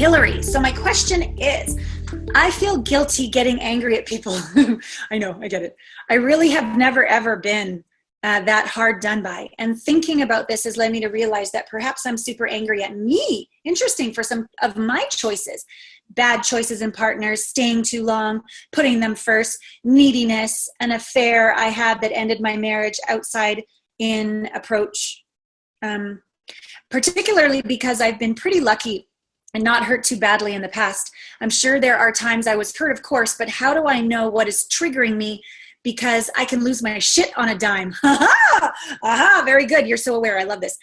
Hillary, so my question is, I feel guilty getting angry at people. I know, I get it. I really have never, ever been that hard done by. And thinking about this has led me to realize that perhaps I'm super angry at me. Interesting, for some of my choices. Bad choices in partners, staying too long, putting them first, neediness, an affair I had that ended my marriage outside in approach. Particularly because I've been pretty lucky and not hurt too badly in the past. I'm sure there are times I was hurt, of course, but how do I know what is triggering me? Because I can lose my shit on a dime. Aha, very good. You're so aware. I love this.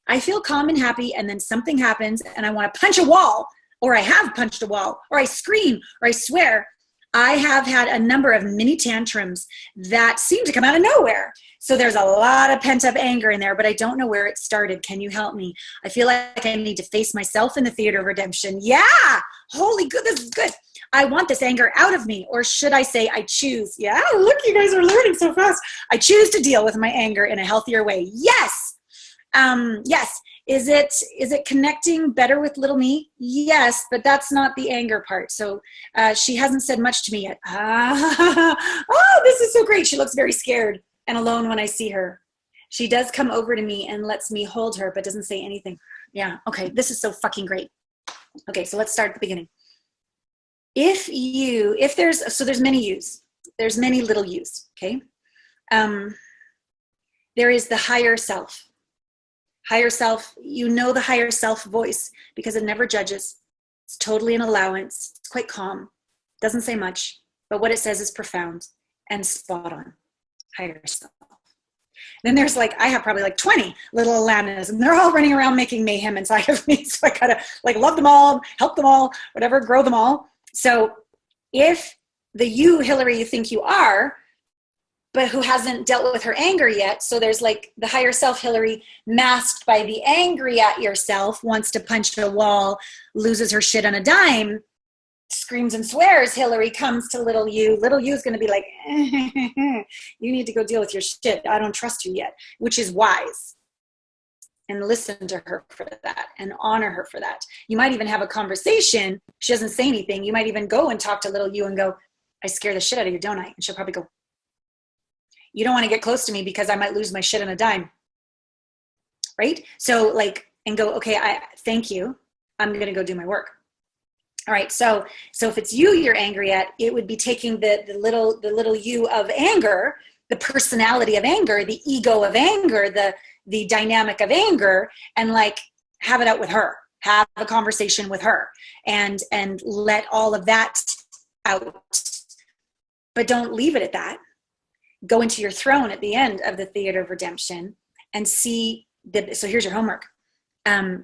I feel calm and happy, and then something happens and I want to punch a wall, or I have punched a wall, or I scream, or I swear. I have had a number of mini tantrums that seem to come out of nowhere. So there's a lot of pent-up anger in there, but I don't know where it started. Can you help me? I feel like I need to face myself in the theater of redemption. Yeah, holy good, this is good. I want this anger out of me, or should I say I choose? Yeah, look, you guys are learning so fast. I choose to deal with my anger in a healthier way. Yes, yes. Is it connecting better with little me? Yes, but that's not the anger part. So she hasn't said much to me yet. Oh, this is so great. She looks very scared and alone when I see her. She does come over to me and lets me hold her, but doesn't say anything. Yeah, okay, this is so fucking great. Okay, so let's start at the beginning. There's many yous. There's many little yous, okay? There is the higher self. Higher self, you know the higher self voice because it never judges. It's totally an allowance. It's quite calm. Doesn't say much, but what it says is profound and spot on. Higher self. Then there's I have probably 20 little Allanas, and they're all running around making mayhem inside of me. So I gotta love them all, help them all, whatever, grow them all. So if the you, Hillary, you think you are, but who hasn't dealt with her anger yet. So there's the higher self, Hillary, masked by the angry at yourself, wants to punch a wall, loses her shit on a dime, screams and swears. Hillary comes to little you. Little you is going to be like, you need to go deal with your shit. I don't trust you yet, which is wise. And listen to her for that and honor her for that. You might even have a conversation. She doesn't say anything. You might even go and talk to little you and go, I scare the shit out of you, don't I? And she'll probably go, you don't want to get close to me because I might lose my shit on a dime. Right? So and go, okay, thank you. I'm going to go do my work. All right. So if it's you you're angry at, it would be taking the little you of anger, the personality of anger, the ego of anger, the dynamic of anger, and have it out with her. Have a conversation with her and let all of that out. But don't leave it at that. Go into your throne at the end of the theater of redemption and see so here's your homework.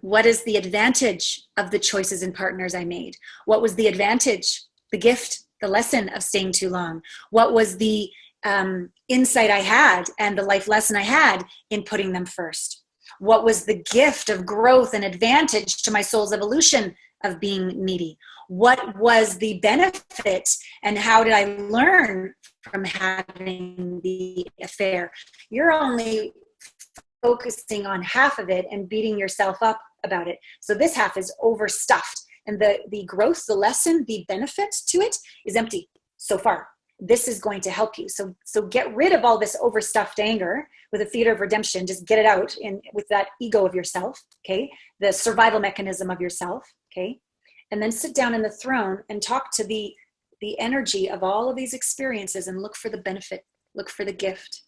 What is the advantage of the choices and partners I made? What was the advantage, the gift, the lesson of staying too long? What was the insight I had and the life lesson I had in putting them first? What was the gift of growth and advantage to my soul's evolution of being needy? What was the benefit and how did I learn from having the affair? You're only focusing on half of it and beating yourself up about it. So this half is overstuffed, and the growth, the lesson, the benefit to it is empty so far. This is going to help you. So get rid of all this overstuffed anger with a theater of redemption. Just get it out with that ego of yourself, okay? The survival mechanism of yourself, okay? And then sit down in the throne and talk to the energy of all of these experiences and look for the benefit, look for the gift.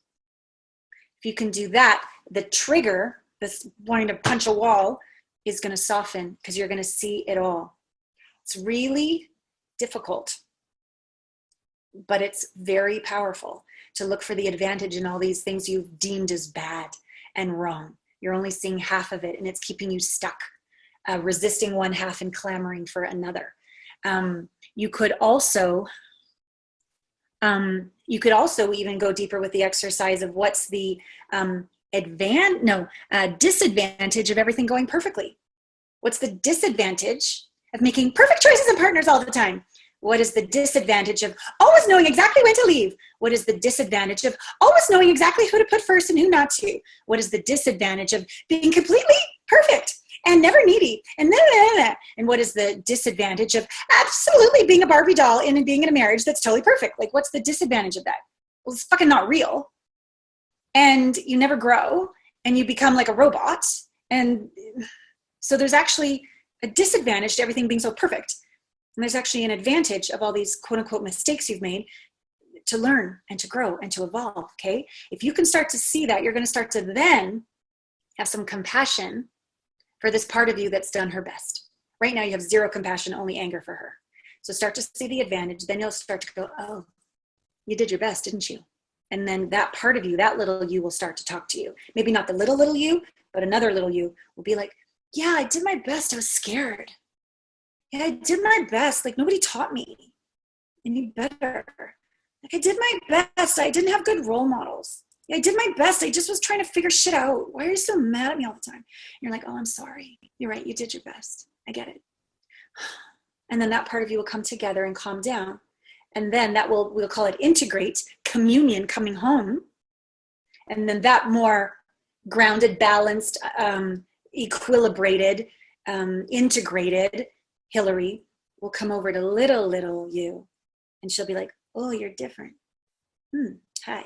If you can do that, the trigger, this wanting to punch a wall, is going to soften because you're going to see it all. It's really difficult, but it's very powerful to look for the advantage in all these things you've deemed as bad and wrong. You're only seeing half of it, and it's keeping you stuck, resisting one half and clamoring for another. You could also even go deeper with the exercise of what's the disadvantage of everything going perfectly. What's the disadvantage of making perfect choices and partners all the time? What is the disadvantage of always knowing exactly when to leave? What is the disadvantage of always knowing exactly who to put first and who not to? What is the disadvantage of being completely perfect and never needy, and blah, blah, blah. And what is the disadvantage of absolutely being a Barbie doll and being in a marriage that's totally perfect? Like, what's the disadvantage of that? Well, it's fucking not real. And you never grow, and you become like a robot. And so there's actually a disadvantage to everything being so perfect. And there's actually an advantage of all these quote unquote mistakes you've made to learn and to grow and to evolve, okay? If you can start to see that, you're going to start to then have some compassion for this part of you that's done her best. Right now you have zero compassion, only anger for her. So start to see the advantage. Then you'll start to go, oh, you did your best, didn't you? And then that part of you, that little you, will start to talk to you. Maybe not the little you, but another little you will be like, yeah, I did my best. I was scared. Yeah, I did my best. Like, nobody taught me any better. Like, I did my best. I didn't have good role models. Yeah, I did my best. I just was trying to figure shit out. Why are you so mad at me all the time? And you're like, oh, I'm sorry. You're right. You did your best. I get it. And then that part of you will come together and calm down. And then that we'll call it integrate, communion, coming home. And then that more grounded, balanced, equilibrated, integrated Hillary will come over to little you. And she'll be like, oh, you're different. Hi.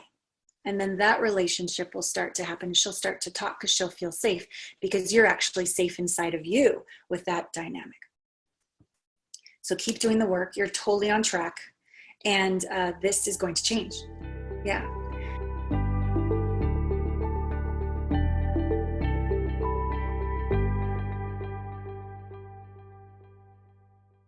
And then that relationship will start to happen. She'll start to talk because she'll feel safe, because you're actually safe inside of you with that dynamic. So keep doing the work. You're totally on track. And this is going to change. Yeah.